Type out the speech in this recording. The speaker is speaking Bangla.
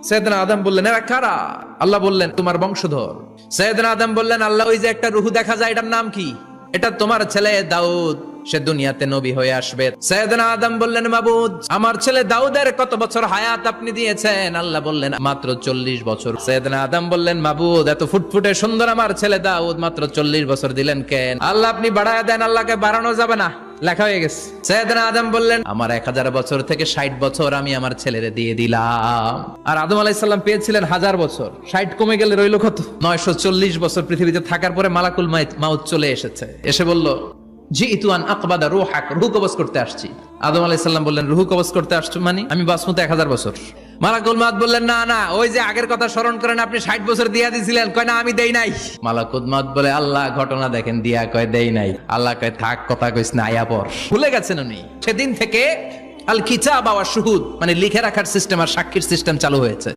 সাইয়েদনা আদম বললেন, এরা কারা? আল্লাহ বললেন, তোমার বংশধর। সাইয়েদনা আদম বললেন, আল্লাহ, ওই যে একটা রূহ দেখা যায়, এটার নাম কি? এটা তোমার ছেলে দাউদ, সে দুনিয়াতে নবী হয়ে আসবে। সাইয়েদনা আদম বললেন, মাবুদ, আমার ছেলে দাউদের কত বছর হায়াত আপনি দিয়েছেন? আল্লাহ বললেন, মাত্র 40 বছর। সাইয়েদনা আদম বললেন, মাবুদ, এত ফুটফুটে সুন্দর আমার ছেলে দাউদ, মাত্র 40 বছর দিলেন কেন? আল্লাহ, আপনি বাড়ায় দেন, আল্লাহকে বাড়ানো যাবে না, লেখা হয়ে গেছে। সাইয়েদনা আদম বললেন, আমার 1000 বছর থেকে 60 বছর আমি আমার ছেলেরে দিয়ে দিলাম। আর আদম আলাইহিস সালাম পেয়েছিলেন 1000 বছর, 60 কমে গেলে রইল কত? 940 বছর পৃথিবীতে থাকার পরে মালাকুল মাউত চলে এসেছে, এসে বলল, জিইতু আন আকবাদা রূহাক, রূহ কবজ করতে আসছি। আদম আলাইহিস সালাম বললেন, রূহ কবজ করতে আসছো মানে? আমি বাঁচবো 1000 বছর। মালাকুল মাউত বললেন, না না, ওই যে আগের কথা স্মরণ করেন, আপনি 60 বছর দিয়া দিয়েছিলেন। কয়, না, আমি দেই নাই। মালাকুল মাউত বলে, আল্লাহ, ঘটনা দেখেন, দিয়া কয় দেই নাই। আল্লাহ কয়, থাক, কথা কইস না, আয়া পর। ভুলে গেছেন উনি। সেদিন থেকে আল কিতাব ওয়া শুহুদ, মানে লিখে রাখার সিস্টেম আর সাক্ষীর সিস্টেম চালু হয়েছে।